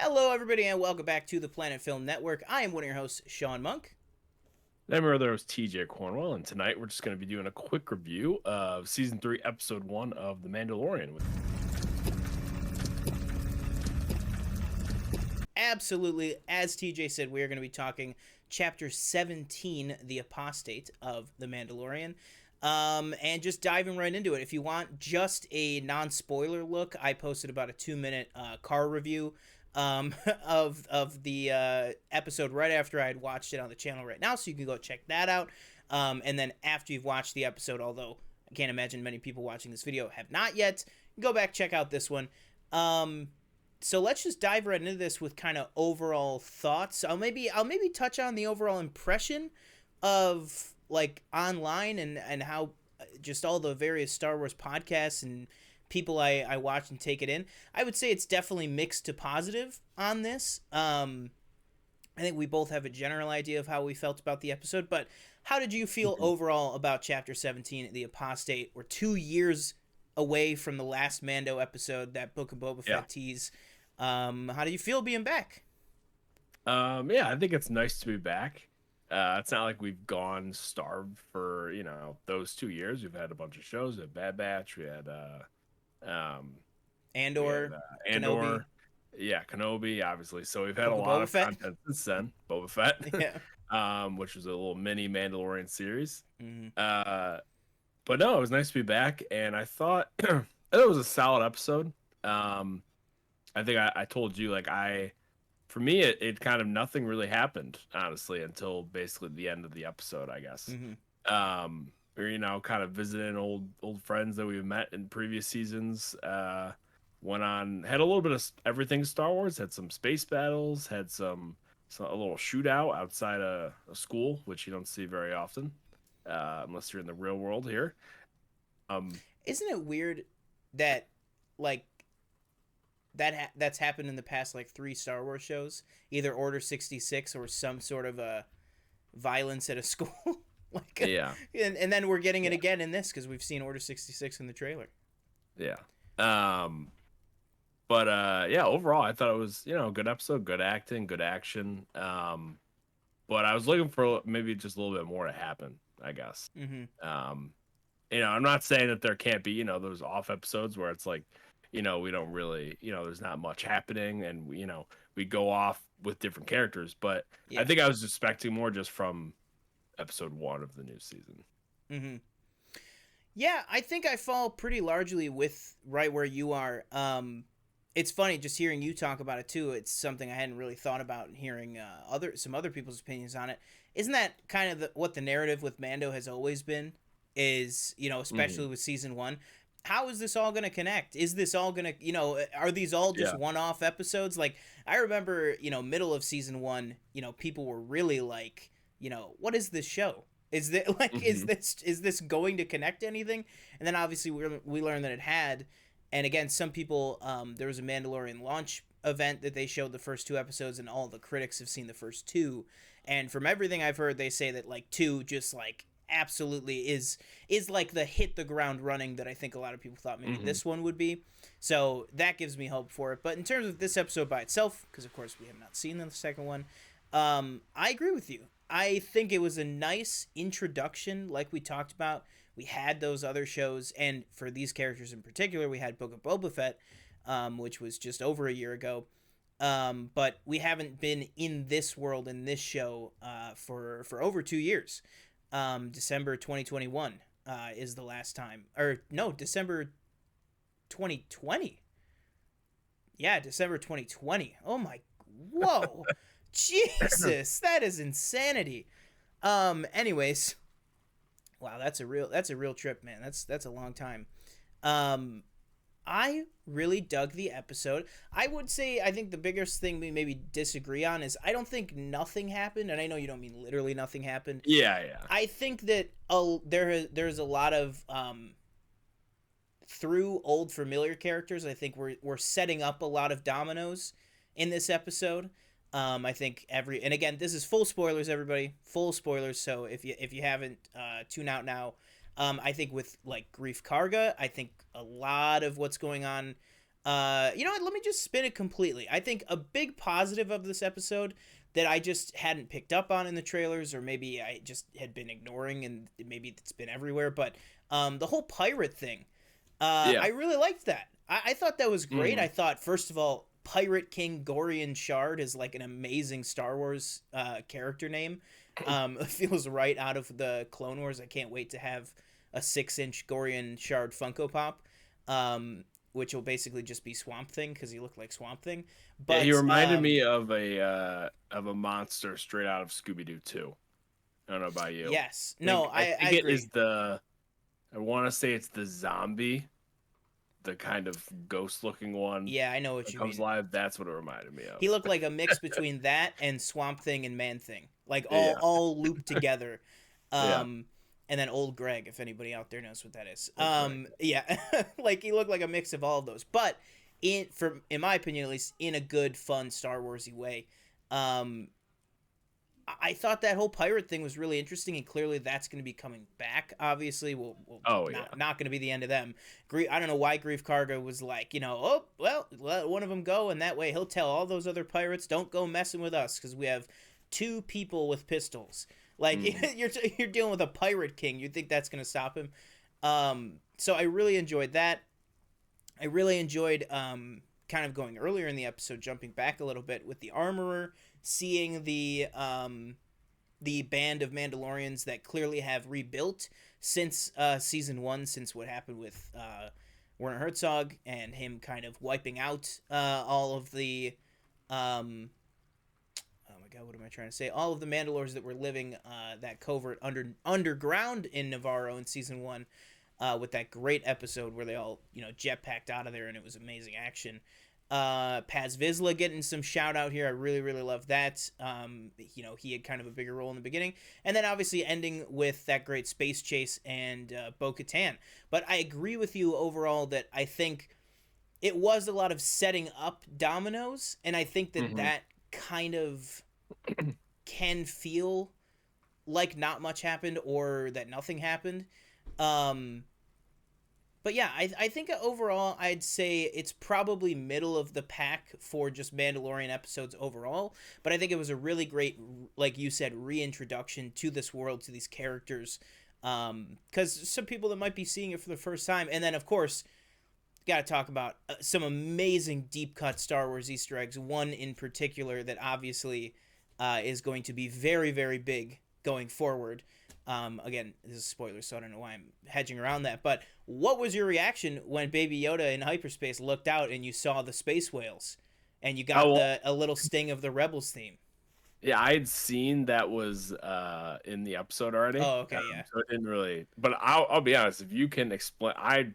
Hello, everybody, and welcome back to the Planet Film Network. I am one of your hosts, Sean Monk. I'm your other host, TJ Cornwell, and tonight we're just going to be doing a quick review of Season 3, Episode 1 of The Mandalorian. Absolutely, as TJ said, we are going to be talking Chapter 17, The Apostate of The Mandalorian, and just diving right into it. If you want just a non-spoiler look, I posted about a 2-minute car review of the episode right after I had watched it on the channel right now, so you can go check that out. And then after you've watched the episode, although I can't imagine many people watching this video have not yet, go back, check out this one. So let's just dive right into this with kind of overall thoughts. I'll maybe touch on the overall impression of like online and how just all the various Star Wars podcasts and people I watch and take it in. I would say it's definitely mixed to positive on this. I think we both have a general idea of how we felt about the episode, but how did you feel overall about Chapter 17, The Apostate? We're 2 years away from the last Mando episode, that Book of Boba Fett tease. How do you feel being back? Yeah, I think it's nice to be back. It's not like we've gone starved for, those 2 years. We've had a bunch of shows. We had Bad Batch. We had Andor, Andor. Kenobi. Yeah, Kenobi, obviously. So we've had Book a of lot Boba of Fett. content since then. Boba Fett. Yeah. Which was a little mini Mandalorian series. Mm-hmm. But no, it was nice to be back, and I thought it was a solid episode. I think I told you, for me, it kind of nothing really happened, honestly, until basically the end of the episode, I guess. Mm-hmm. Or, kind of visiting old friends that we've met in previous seasons. Had a little bit of everything Star Wars, had some space battles, had a little shootout outside a school, which you don't see very often, unless you're in the real world here. Isn't it weird that like that's happened in the past like 3 Star Wars shows, either Order 66 or some sort of a violence at a school? Yeah, and then we're getting it again in this because we've seen Order 66 in the trailer. Yeah. But yeah, overall, I thought it was, a good episode, good acting, good action. But I was looking for maybe just a little bit more to happen, I guess. Mm-hmm. I'm not saying that there can't be, those off episodes where it's like, we don't really, there's not much happening and, we go off with different characters. But Yeah. I think I was expecting more just from episode 1 of the new season. Mm-hmm. Yeah, I think I fall pretty largely with right where you are. It's funny just hearing you talk about it too. It's something I hadn't really thought about, and hearing some other people's opinions on it. Isn't that kind of what the narrative with Mando has always been? Is, especially with season 1. How is this all going to connect? Is this all going to, are these all just one-off episodes? Like, I remember, middle of season 1, people were really like, what is this show? Is that like, is this going to connect anything? And then obviously we learned that it had. And again, some people, there was a Mandalorian launch event that they showed the first 2 episodes, and all the critics have seen the first 2. And from everything I've heard, they say that like 2 just like absolutely is like the hit the ground running that I think a lot of people thought maybe this one would be. So that gives me hope for it. But in terms of this episode by itself, because of course we have not seen the second one, I agree with you. I think it was a nice introduction, like we talked about. We had those other shows, and for these characters in particular, we had Book of Boba Fett, which was just over a year ago. But we haven't been in this world, in this show, for over 2 years. December 2021 is the last time. Or, no, December 2020. Yeah, December 2020. Oh, my... Whoa! Jesus, that is insanity. Anyways... Wow, that's a real trip, man. That's a long time. I really dug the episode. I would say I think the biggest thing we maybe disagree on is I don't think nothing happened, and I know you don't mean literally nothing happened. Yeah. I think that there's a lot of through old familiar characters. I think we're setting up a lot of dominoes in this episode. I think and again, this is full spoilers, everybody. Full spoilers. So if you haven't, tune out now. I think with like Grief Karga, I think a lot of what's going on You know what? Let me just spin it completely. I think a big positive of this episode that I just hadn't picked up on in the trailers, or maybe I just had been ignoring, and maybe it's been everywhere. But the whole pirate thing, Yeah. I really liked that. I thought that was great. Hmm. I thought, first of all, Pirate King Gorian Shard is like an amazing Star Wars character name. It feels right out of the Clone Wars. I can't wait to have a 6-inch Gorian Shard Funko Pop. Which will basically just be Swamp Thing because he looked like Swamp Thing. Yeah, he But reminded me of a monster straight out of Scooby Doo 2. I don't know about you. yes, no, I I think it is agree. the I want to say it's the zombie, the kind of ghost looking one Yeah, I know what that you comes mean. live. That's what it reminded me of. He looked like a mix between that and Swamp Thing and Man Thing, like all Yeah. all looped together. Yeah. Um, and then Old Greg, if anybody out there knows what that is. Old Greg. Yeah, like he looked like a mix of all of those, but in my opinion at least, in a good, fun Star Warsy way. Um, I thought that whole pirate thing was really interesting, and clearly that's going to be coming back. Obviously, we'll Oh yeah. not going to be the end of them. I don't know why Grief Karga was like, oh well, let one of them go, and that way he'll tell all those other pirates, don't go messing with us because we have 2 people with pistols. Like Mm. you're dealing with a pirate king. You think that's going to stop him? So I really enjoyed that. I really enjoyed kind of going earlier in the episode, jumping back a little bit with the armorer, seeing the band of Mandalorians that clearly have rebuilt since season 1, since what happened with Werner Herzog and him kind of wiping out all of the oh my god, what am I trying to say? All of the Mandalores that were living that covert underground in Navarro in season 1, with that great episode where they all jetpacked out of there and it was amazing action. Paz Vizsla getting some shout out here. I really, really love that. He had kind of a bigger role in the beginning. And then obviously ending with that great space chase and Bo-Katan. But I agree with you overall that I think it was a lot of setting up dominoes. And I think that Hmm. that kind of can feel like not much happened or that nothing happened. Um, but yeah, I think overall I'd say it's probably middle of the pack for just Mandalorian episodes overall. But I think it was a really great, like you said, reintroduction to this world, to these characters. Because some people that might be seeing it for the first time, and then of course, got to talk about some amazing deep cut Star Wars Easter eggs. One in particular that obviously is going to be very, very big going forward. Again, this is spoilers, so I don't know why I'm hedging around that. But what was your reaction when Baby Yoda in hyperspace looked out and you saw the space whales, and you got Oh well, a little sting of the Rebels theme? yeah. I had seen that was in the episode already, Oh, okay, yeah. so it didn't really. But I'll be honest. If you can explain, I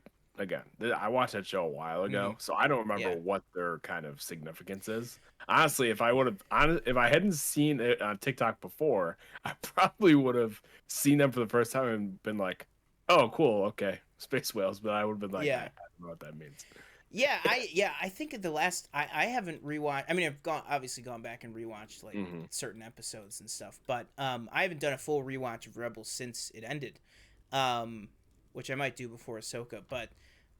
watched that show a while Mm-hmm. ago, so I don't remember Yeah. what their kind of significance is. Honestly, if I hadn't seen it on TikTok before, I probably would have seen them for the first time and been like, "Oh, cool, okay, space whales." But I would have been like, "I Yeah. don't know what that means." I think at the last I haven't rewatched. I mean, I've gone back and rewatched like Hmm. certain episodes and stuff, but I haven't done a full rewatch of Rebels since it ended, which I might do before Ahsoka. But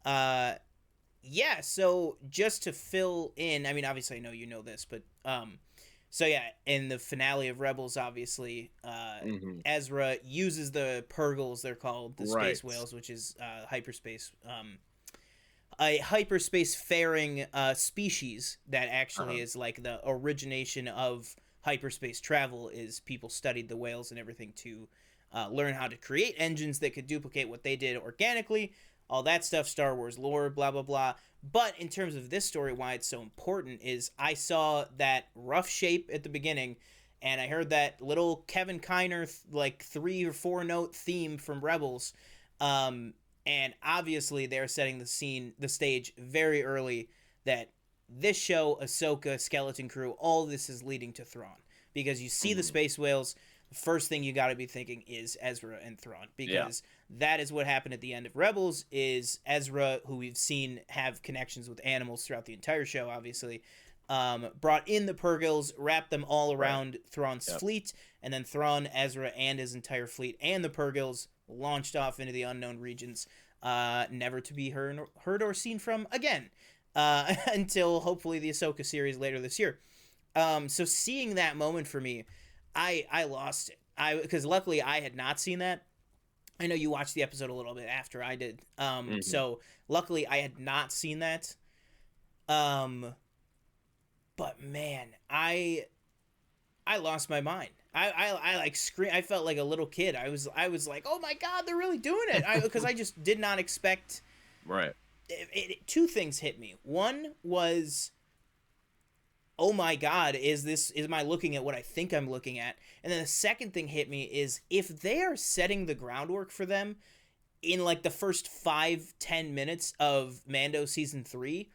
uh, yeah, so just to fill in, I mean, obviously I know you know this, but so yeah, in the finale of Rebels, obviously, Hmm. Ezra uses the Purgles, they're called the Right. space whales, which is hyperspace. A hyperspace faring species that actually Uh-huh. is like the origination of hyperspace travel. Is people studied the whales and everything to learn how to create engines that could duplicate what they did organically, all that stuff, Star Wars lore, blah blah blah. But in terms of this story, why it's so important is I saw that rough shape at the beginning, and I heard that little Kevin Kiner like 3 or 4 note theme from Rebels. um and obviously they're setting the stage very early that this show, Ahsoka, Skeleton Crew, all this is leading to Thrawn, because you see the Hmm. space whales. The first thing you got to be thinking is Ezra and Thrawn, Yeah. because that is what happened at the end of Rebels. Is Ezra, who we've seen have connections with animals throughout the entire show, obviously, brought in the Purgils, wrapped them all Right. around Thrawn's Yep. fleet, and then Thrawn, Ezra, and his entire fleet and the Purgils launched off into the unknown regions, never to be heard or seen from again. until hopefully the Ahsoka series later this year. So seeing that moment for me, I lost it. Because luckily I had not seen that. I know you watched the episode a little bit after I did. Hmm. So luckily I had not seen that. Um, but man, I lost my mind. I like scream. I felt like a little kid. I was like, oh my god, they're really doing it. Because I just did not expect. Right. Two things hit me. One was, oh my god, am I looking at what I think I'm looking at? And then the second thing hit me is, if they are setting the groundwork for them in like the first 5-10 minutes of Mando season 3,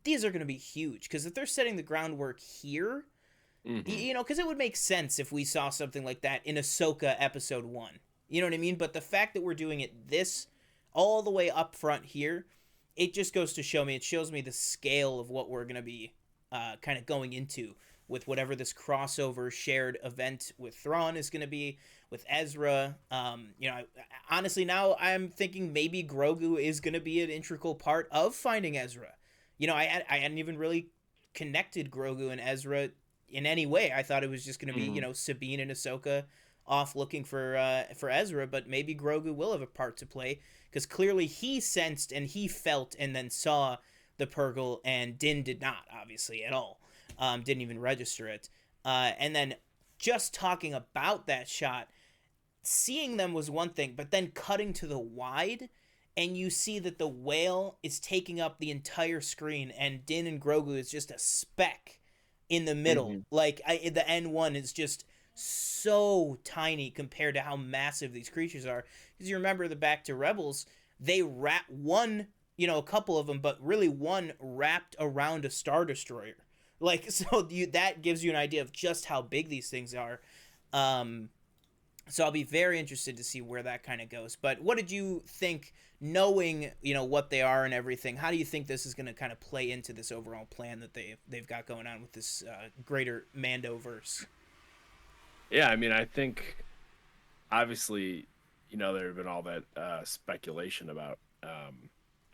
these are going to be huge. Because if they're setting the groundwork here, Hmm. because it would make sense if we saw something like that in Ahsoka episode 1. You know what I mean? But the fact that we're doing it this all the way up front here, it just goes to show me, it shows me the scale of what we're going to be kind of going into with whatever this crossover shared event with Thrawn is going to be, with Ezra. Honestly, now I'm thinking maybe Grogu is going to be an integral part of finding Ezra. I hadn't even really connected Grogu and Ezra in any way. I thought it was just going to be, Hmm. Sabine and Ahsoka off looking for Ezra, but maybe Grogu will have a part to play, because clearly he sensed and he felt and then saw the Purgle, and Din did not, obviously, at all. Didn't even register it. And then just talking about that shot, seeing them was one thing, but then cutting to the wide, and you see that the whale is taking up the entire screen, and Din and Grogu is just a speck in the middle. Hmm. Like the N1 is just so tiny compared to how massive these creatures are. Because you remember the Back to Rebels, they wrap one, a couple of them, but really one wrapped around a Star Destroyer. Like, so that gives you an idea of just how big these things are. Um, so I'll be very interested to see where that kind of goes. But what did you think, knowing what they are and everything? How do you think this is going to kind of play into this overall plan that they've got going on with this greater Mando verse? Yeah, I mean, I think obviously, there have been all that speculation about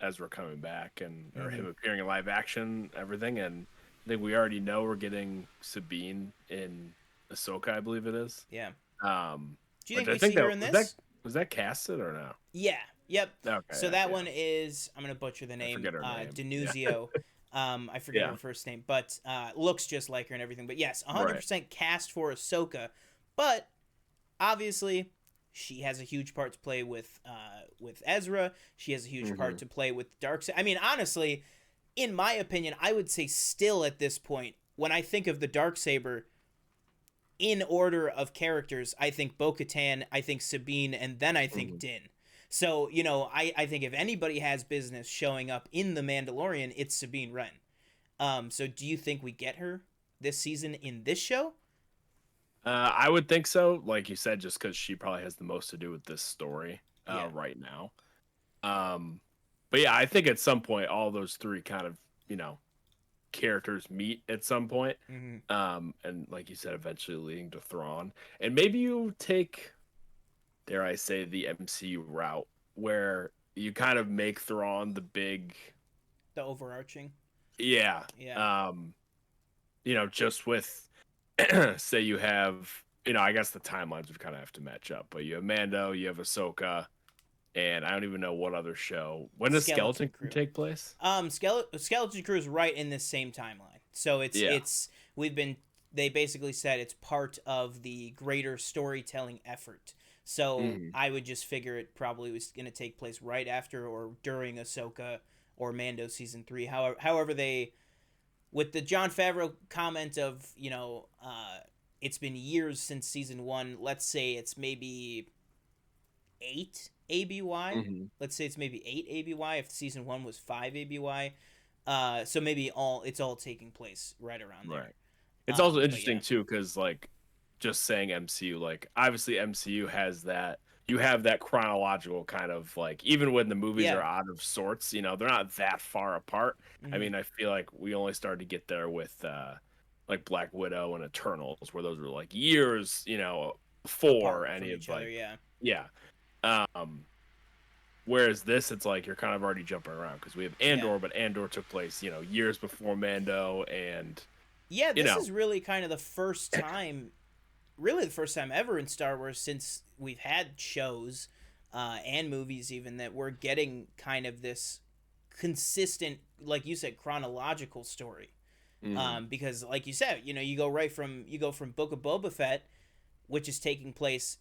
Ezra coming back and or Mm-hmm. him appearing in live action, everything, and I think we already know we're getting Sabine in Ahsoka, I believe it is. Yeah. Um, Do you which think I we think see her that in was that this? was that casted or no? Yeah. Yep. Okay, So that yeah, one is, I'm gonna butcher the I name, forget her name. Yeah, Denuzio. I forget yeah, her first name, but looks just like her and everything. But yes, right. 100% cast for Ahsoka. But obviously, she has a huge part to play with Ezra. She has a huge part Hmm. to play with Darkseid. I mean, honestly, in my opinion, I would say still at this point, when I think of the Darksaber, in order of characters, I think Bo-Katan, I think Sabine, and then I think Hmm. Din. So, I think if anybody has business showing up in The Mandalorian, it's Sabine Wren. So do you think we get her this season in this show? I would think so, like you said, just because she probably has the most to do with this story Yeah. right now. Um, but yeah, I think at some point all those three kind of you know characters meet at some point. Mm-hmm. And like you said, eventually leading to Thrawn, and maybe you take, dare I say, the MCU route where you kind of make Thrawn the big, The overarching. yeah, Yeah. um, just with say you have, I guess the timelines would kind of have to match up, but you have Mando, you have Ahsoka, and I don't even know what other show. When does Skeleton Skeleton Crew Crew. take place? Skeleton Crew is right in this same timeline. So Yeah. we've been they basically said it's part of the greater storytelling effort. So Hmm. I would just figure it probably was going to take place right after or during Ahsoka or Mando season 3. However they, with the John Favreau comment of, it's been years since season 1, let's say it's maybe 8 ABY. Hmm. Let's say it's maybe 8 ABY if season 1 was 5 ABY. So maybe it's all taking place right around there. Right. It's also But interesting yeah. too, because like just saying MCU, like obviously MCU has that, you have that chronological kind of like, even when the movies Yeah. are out of sorts, they're not that far apart. I Mm-hmm. mean, I feel like we only started to get there with like Black Widow and Eternals, where those were like years, before Apart any from of each other, like, yeah. yeah. Um Whereas this, it's like you're kind of already jumping around because we have Yeah. Andor, but Andor took place, years before Mando, and Yeah, you this know, is really kind of the first time, really the first time ever in Star Wars since we've had shows and movies even, that we're getting kind of this consistent, like you said, chronological story. mhm. Because like you said, you go from Book of Boba Fett, which is taking place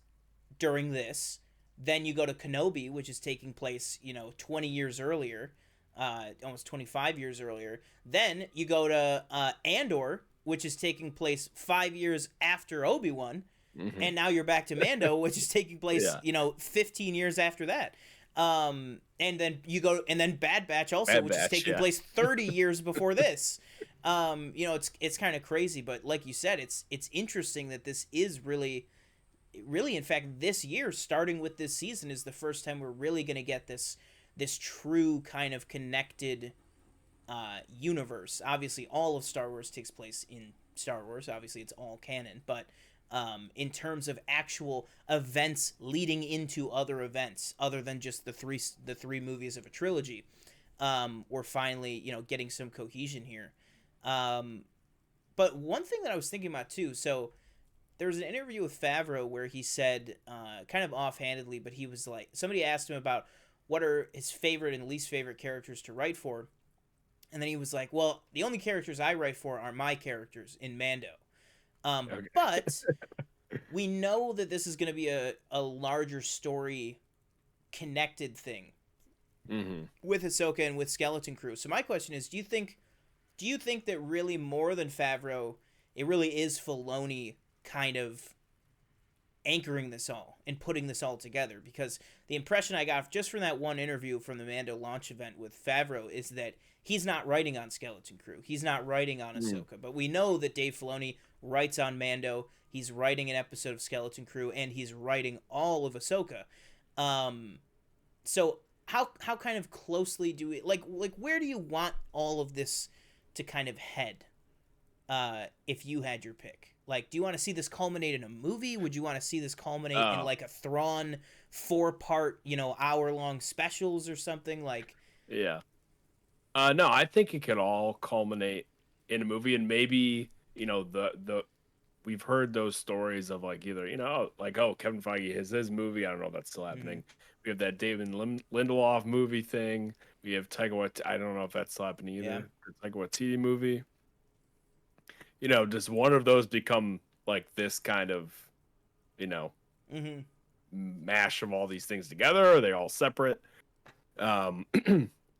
during this. Then you go to Kenobi, which is taking place, 20 years earlier, almost 25 years earlier. Then you go to Andor, which is taking place 5 years after Obi-Wan. Mhm. And now you're back to Mando, which is taking place, Yeah, 15 years after that. And then and then Bad Batch also, Bad which is Batch. taking Yeah. place 30 years before this. It's kind of crazy, but like you said, it's interesting that this is really, in fact, this year, starting with this season, is the first time we're really going to get this true kind of connected universe. Obviously, all of Star Wars takes place in Star Wars. Obviously, it's all canon, but in terms of actual events leading into other events, other than just the three movies of a trilogy, we're finally getting some cohesion here. Um, but one thing that I was thinking about too, so there was an interview with Favreau where he said, kind of offhandedly, but he was like, somebody asked him about what are his favorite and least favorite characters to write for, and then he was like, "Well, the only characters I write for are my characters in Mando." Okay. But we know that this is going to be a larger story connected thing Hmm. with Ahsoka and with Skeleton Crew. So my question is, do you think that really more than Favreau, it really is Filoni kind of anchoring this all and putting this all together? Because the impression I got just from that one interview from the Mando launch event with Favreau is that he's not writing on Skeleton Crew. He's not writing on Ahsoka. But we know that Dave Filoni writes on Mando. He's writing an episode of Skeleton Crew, and he's writing all of Ahsoka. Um, so how kind of closely do we like where do you want all of this to kind of head? If you had your pick? Like, do you want to see this culminate in a movie? Would you want to see this culminate in Oh, like a Thrawn 4-part, hour long specials or something? Like, yeah. No, I think it could all culminate in a movie, and maybe the we've heard those stories of like either like, oh, Kevin Feige has his movie. I don't know if that's still mm-hmm. happening. We have that David Lindelof movie thing. We have Taika Waititi. I don't know if that's still happening Yeah. either. The Taika Waititi movie. Does one of those become like this kind of you know Mm-hmm. mash of all these things together? Or are they all separate? Um,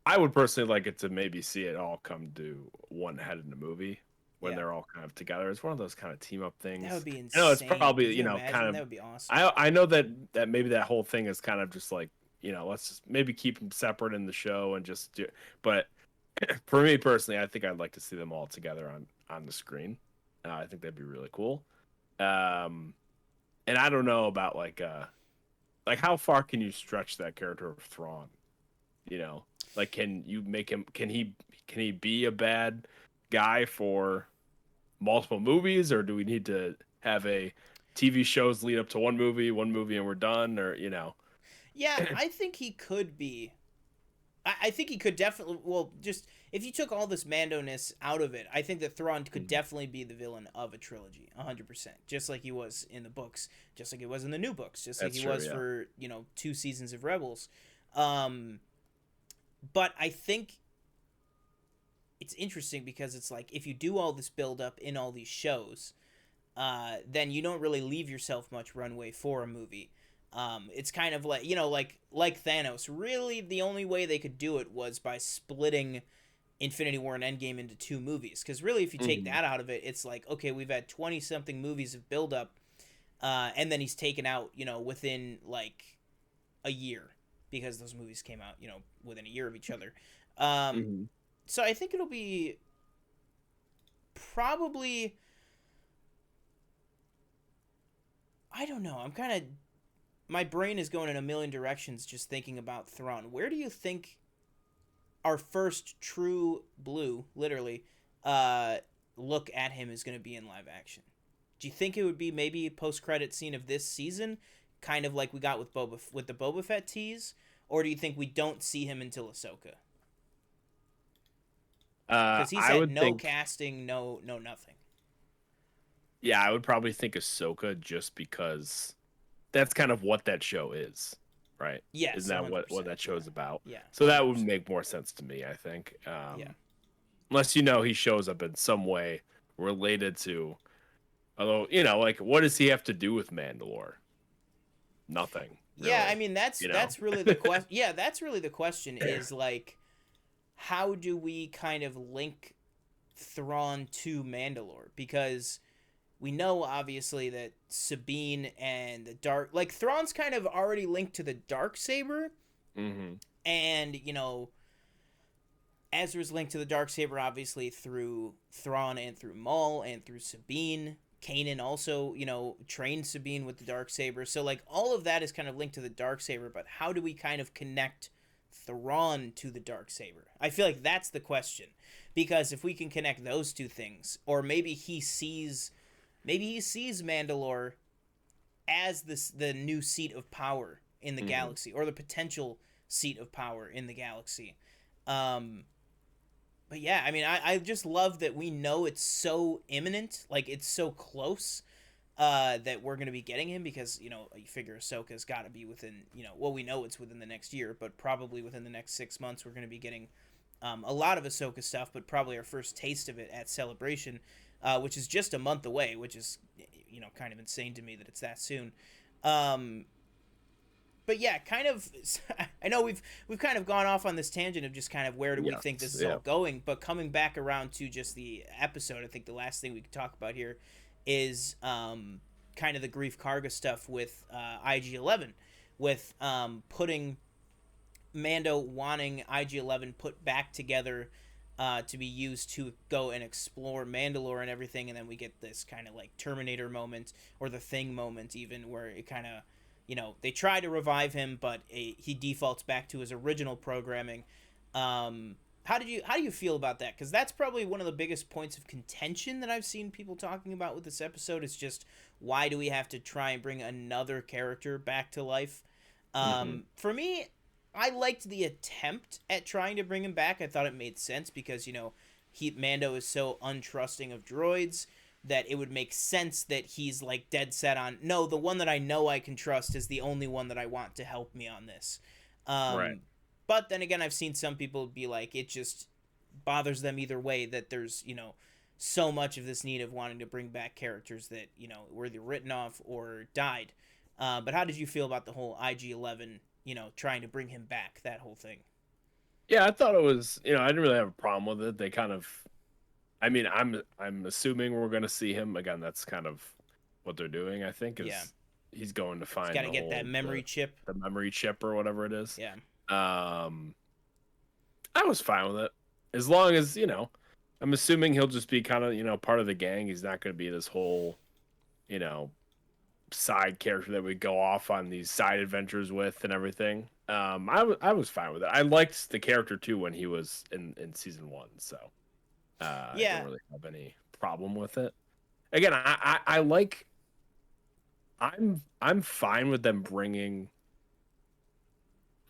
I would personally like it to maybe see it all come to one head in the movie when Yeah. they're all kind of together. It's one of those kind of team up That would things. be I know it's insane. probably Could you kind imagine? of. That would be awesome. I know that maybe that whole thing is kind of just like let's just maybe keep them separate in the show and just do. But for me personally, I think I'd like to see them all together on the screen. I think that'd be really cool. Um, and I don't know about like how far can you stretch that character of Thrawn? You know, like can you make him? Can he be a bad guy for multiple movies, or do we need to have a TV shows lead up to one movie, and we're done, or Yeah, I think he could be. I think he could definitely. Well, just if you took all this Mando-ness out of it, I think that Thrawn could Mhm. definitely be the villain of a trilogy, 100%. Just like he was in the books, just like he was in the new books, just like That's he true, was yeah. for 2 seasons of Rebels. Um, but I think it's interesting because it's like if you do all this build up in all these shows, then you don't really leave yourself much runway for a movie. It's kind of like like Thanos. Really, the only way they could do it was by splitting Infinity War and Endgame into 2 movies. Because really, if you take Hmm. that out of it, it's like okay, we've had 20 something movies of build up, and then he's taken out within like a year because those movies came out within a year of each other. Um, Hmm. so I think it'll be probably, I don't know. I'm kind of, my brain is going in a million directions just thinking about Thrawn. Where do you think our first true blue, literally, uh, look at him is going to be in live action? Do you think it would be maybe a post credit scene of this season, kind of like we got with the Boba Fett tease, or do you think we don't see him until Ahsoka? Because he I said would no think, casting, no nothing. yeah, I would probably think Ahsoka just because that's kind of what that show is, right? Isn't Yes, that hundred what percent. that Yeah, show's about? yeah, So that hundred would percent. make more sense to me, I think. Yeah, Unless he shows up in some way related to, although like what does he have to do with Mandalore? Nothing yeah. I really, mean, you know. that's really the question. Yeah, that's really the question. Is like, how do we kind of link Thrawn to Mandalore? Because we know obviously that Sabine and the dark, like Thrawn's kind of already linked to the dark saber, hmm and Ezra's linked to the dark saber obviously through Thrawn and through Maul and through Sabine. Kanan also, trained Sabine with the dark saber. So like all of that is kind of linked to the dark saber, but how do we kind of connect Thrawn to the dark saber? I feel like that's the question. Because if we can connect those two things, or maybe he sees Mandalore as the new seat of power in the hmm galaxy, or the potential seat of power in the galaxy. Um, but yeah, I mean, I just love that we know it's so imminent, like it's so close, that we're gonna be getting him, because you figure Ahsoka's got to be within, well, we know it's within the next year, but probably within the next 6 months we're gonna be getting a lot of Ahsoka stuff, but probably our first taste of it at Celebration, which is just a month away, which is kind of insane to me that it's that soon. Um, but yeah, kind of. I know we've kind of gone off on this tangent of just kind of where do we think this is Yeah. all going, but coming back around to just the episode, I think the last thing we could talk about here is kind of the Grief Karga stuff with IG-11, with putting Mando wanting IG-11 put back together to be used to go and explore Mandalore and everything, and then we get this kind of like Terminator moment, or the Thing moment, even, where it kind of, they try to revive him, but he defaults back to his original programming. How do you feel about that? Because that's probably one of the biggest points of contention that I've seen people talking about with this episode. Is just, why do we have to try and bring another character back to life? hmm For me, I liked the attempt at trying to bring him back. I thought it made sense because Mando is so untrusting of droids that it would make sense that he's like dead set on, no, the one that I know I can trust is the only one that I want to help me on this. Right. Um, but then again, I've seen some people be like, it just bothers them either way that there's so much of this need of wanting to bring back characters that were either written off or died. But how did you feel about the whole IG-11, trying to bring him back, that whole thing? Yeah, I thought it was, I didn't really have a problem with it. They kind of, I mean, I'm assuming we're gonna see him again. That's kind of what they're doing. I think Yeah, is he's going to he's find got to get that memory chip. the memory chip or whatever it is. Yeah, Um, I was fine with it as long as I'm assuming he'll just be kind of part of the gang. He's not going to be this whole you know side character that we go off on these side adventures with and everything. I was fine with it. I liked the character too when he was in season one, so I don't yeah, really have any problem with it. Again, I like. I'm fine with them bringing.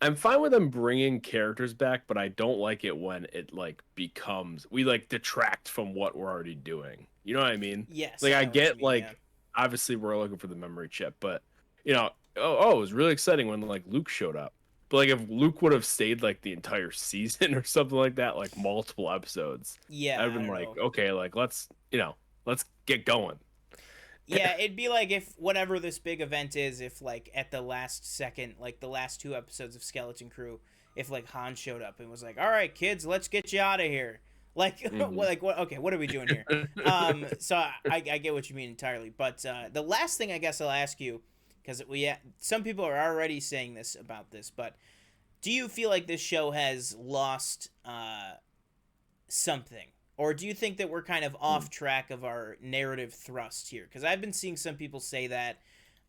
I'm fine with them bringing characters back, but I don't like it when it like becomes we like detract from what we're already doing. You know what I mean? yes, Like I I know what you get mean. Yeah, like obviously we're looking for the memory chip, but it was really exciting when like Luke showed up. But like if Luke would have stayed like the entire season or something like that, like multiple episodes, I'd yeah, have I been don't like, know. okay, like let's get going. Yeah, it'd be like if whatever this big event is, if like at the last second, like the last two episodes of Skeleton Crew, if like Han showed up and was like, "All right, kids, let's get you out of here." Like, hmm like what? Okay, what are we doing here? So I get what you mean entirely. But the last thing I guess I'll ask you, because some people are already saying this about this, but do you feel like this show has lost something? Or do you think that we're kind of off track of our narrative thrust here? Because I've been seeing some people say that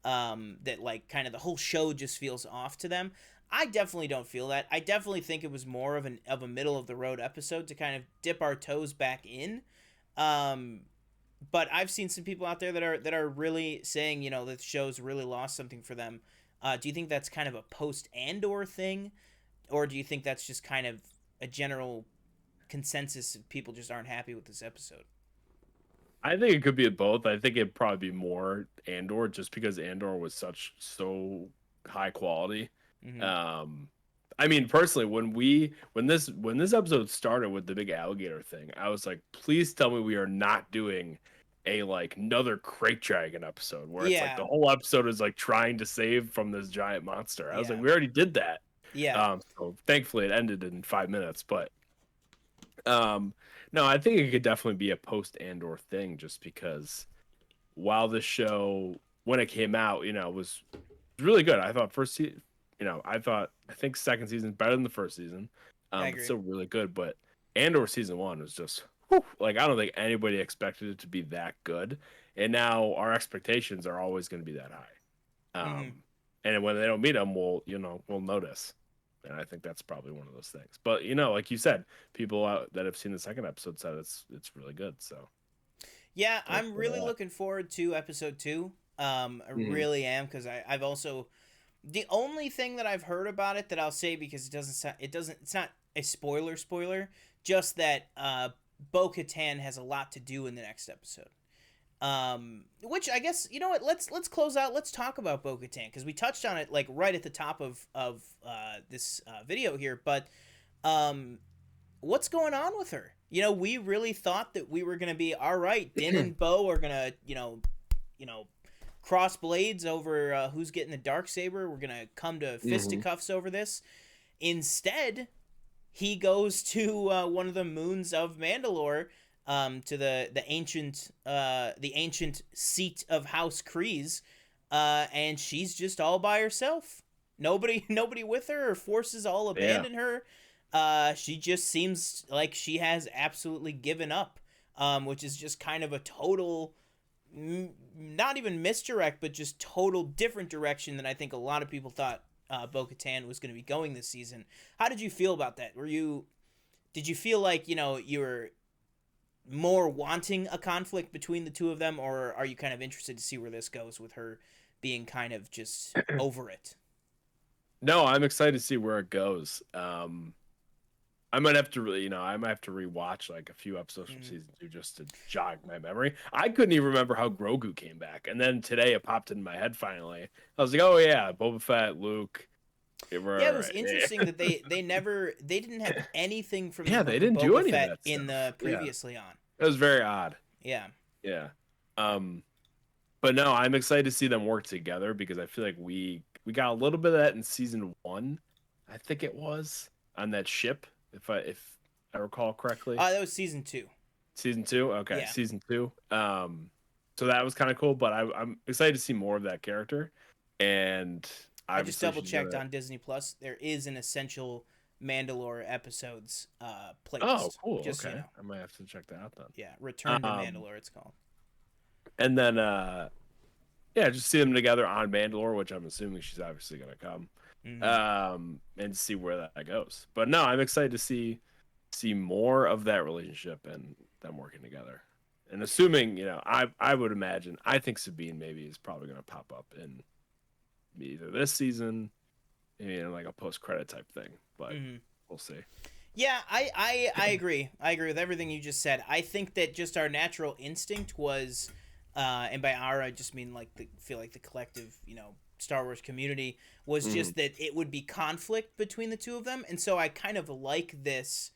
like kind of the whole show just feels off to them. I definitely don't feel that. I definitely think it was more of a middle of the road episode to kind of dip our toes back in. Um, but I've seen some people out there that are really saying that the show's really lost something for them. Do you think that's kind of a post Andor thing, or do you think that's just kind of a general consensus of people just aren't happy with this episode? I think it could be both. I think it'd probably be more Andor, just because Andor was so high quality. Mm-hmm. Um, I mean, personally, when this episode started with the big alligator thing, I was like, please tell me we are not doing a like another crate dragon episode where it's like Yeah, the whole episode is like trying to save from this giant monster. I was like, yeah, we already did that. yeah. So thankfully it ended in 5 minutes, but um, no, I think it could definitely be a post Andor thing, just because while the show when it came out, was really good. I thought I think second season better than the first season. I But agree. still really good. But Andor season one was just whew, like I don't think anybody expected it to be that good, and now our expectations are always going to be that high. Mm-hmm. And when they don't meet them, we'll notice. And I think that's probably one of those things. But like you said, people out that have seen the second episode said it's really good. So Yeah, look I'm for really that. looking forward to episode two. I Mhm. really am because I've also the only thing that I've heard about it that I'll say because it's not a spoiler, just that Bo-Katan has a lot to do in the next episode. Which I guess you know what? Let's close out. Let's talk about Bo-Katan because we touched on it like right at the top of this video here. But um, what's going on with her? We really thought that we were gonna be all right. Din and Bo are gonna cross blades over who's getting the dark saber. We're gonna come to Mhm. fisticuffs over this. Instead, he goes to one of the moons of Mandalore, to the ancient seat of House Kryze, and she's just all by herself. Nobody with her. Her forces all Yeah. abandon her. She just seems like she has absolutely given up, which is just kind of a total, not even misdirect, but just total different direction than I think a lot of people thought Bo-Katan was going to be going this season. How did you feel about that? Did you feel like you were more wanting a conflict between the two of them, or are you kind of interested to see where this goes with her being kind of just over it? No, I'm excited to see where it goes. I might have to really, I might have to rewatch like a few episodes from Mm. season two just to jog my memory. I couldn't even remember how Grogu came back, and then today it popped in my head finally. I was like, oh yeah, Boba Fett, Luke. They Yeah, it were, was interesting that they didn't have anything from the yeah, they book of didn't do Boba any of Fett that in stuff. the Yeah, previously on. it was very odd. Yeah. Yeah. Um, but no, I'm excited to see them work together because I feel like we got a little bit of that in season one, I think it was on that ship, if I recall correctly. That was season 2. Season two, okay, Yeah. season two. So that was kind of cool, but I'm excited to see more of that character, and I just obviously double she's checked gonna. on Disney Plus. There is an essential Mandalore episodes Oh, playlist. cool. Just so you Okay, know. I might have to check that out Yeah, then. Return to Mandalore it's called. And then yeah, just see them together on Mandalore, which I'm assuming she's obviously gonna come. Mm-hmm. And see where that goes. But no, I'm excited to see more of that relationship and them working together. And assuming, I would imagine, I think Sabine maybe is probably going to pop up in either this season, maybe in like a post credit type thing, but Mm-hmm. we'll see. Yeah, I agree. I agree with everything you just said. I think that just our natural instinct was, and by our I just mean like feel like the collective, Star Wars community was Mhm. just that it would be conflict between the two of them, and so I kind of like this.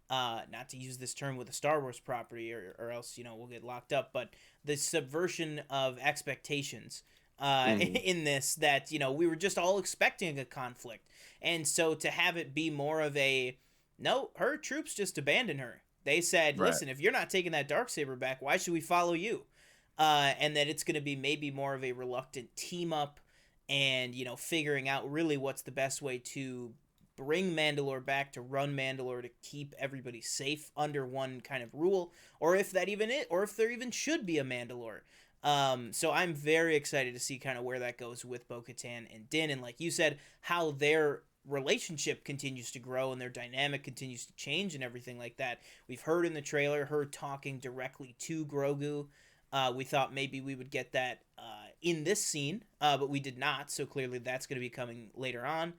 Not to use this term with a Star Wars property, or else we'll get locked up. But the subversion of expectations Mhm. in this, that we were just all expecting a conflict, and so to have it be more of a no, her troops just abandoned her. They said, Right. listen, if you're not taking that dark saber back, why should we follow you? And that it's going to be maybe more of a reluctant team up, and figuring out really what's the best way to bring Mandalore back, to run Mandalore, to keep everybody safe under one kind of rule, or if that even it, or if there even should be a Mandalore. So I'm very excited to see kind of where that goes with Bo-Katan and Din, and like you said, how their relationship continues to grow and their dynamic continues to change and everything like that. We've heard in the trailer her talking directly to Grogu. We thought maybe we would get that in this scene, but we did not. So clearly that's going to be coming later on.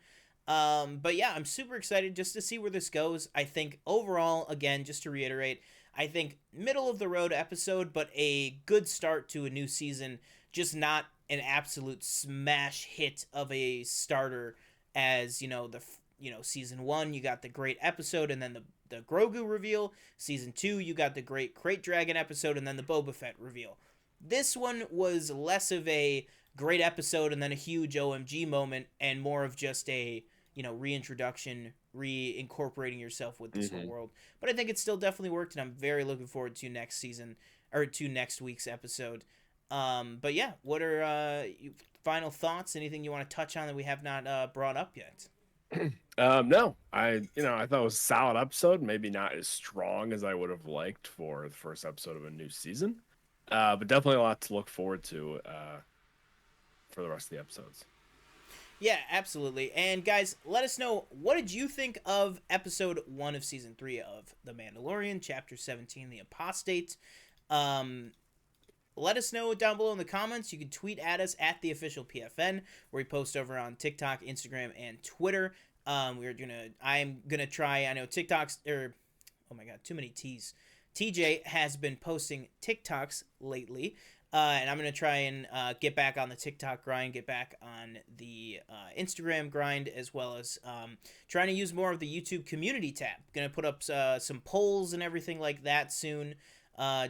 But yeah, I'm super excited just to see where this goes. I think overall, again, just to reiterate, I think middle of the road episode, but a good start to a new season. Just not an absolute smash hit of a starter, as season one you got the great episode and then the Grogu reveal. Season two you got the great Crate Dragon episode and then the Boba Fett reveal. This one was less of a great episode and then a huge OMG moment, and more of just a reintroduction, reincorporating yourself with this whole world. But I think it still definitely worked, and I'm very looking forward to next season or to next week's episode. But yeah, what are final thoughts? Anything you want to touch on that we have not brought up yet? No, I thought it was a solid episode. Maybe not as strong as I would have liked for the first episode of a new season, but definitely a lot to look forward to for the rest of the episodes. Yeah, absolutely. And guys, let us know, what did you think of episode 1 of season 3 of The Mandalorian, chapter 17, The Apostate? Let us know down below in the comments. You can tweet at us at the official PFN, where we post over on TikTok, Instagram, and Twitter. I'm gonna try. I know TikToks oh my god, too many T's. TJ has been posting TikToks lately, and I'm gonna try and get back on the TikTok grind, get back on the Instagram grind, as well as trying to use more of the YouTube community tab. Gonna put up some polls and everything like that soon.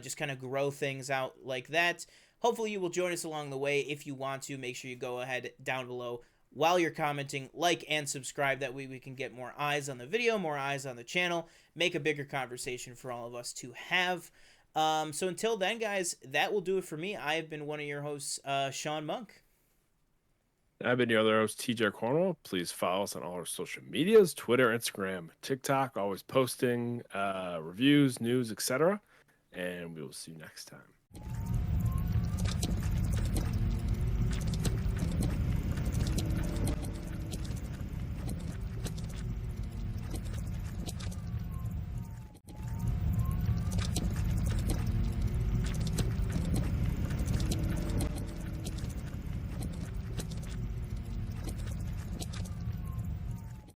Just kind of grow things out like that. Hopefully you will join us along the way. If you want to, make sure you go ahead down below while you're commenting, like and subscribe. That way we can get more eyes on the video, more eyes on the channel, make a bigger conversation for all of us to have. So until then, guys, that will do it for me. I have been one of your hosts, Sean Monk. I've been your other host, TJ Cornwall. Please follow us on all our social medias, Twitter, Instagram, TikTok, always posting reviews, news, etc. And we will see you next time.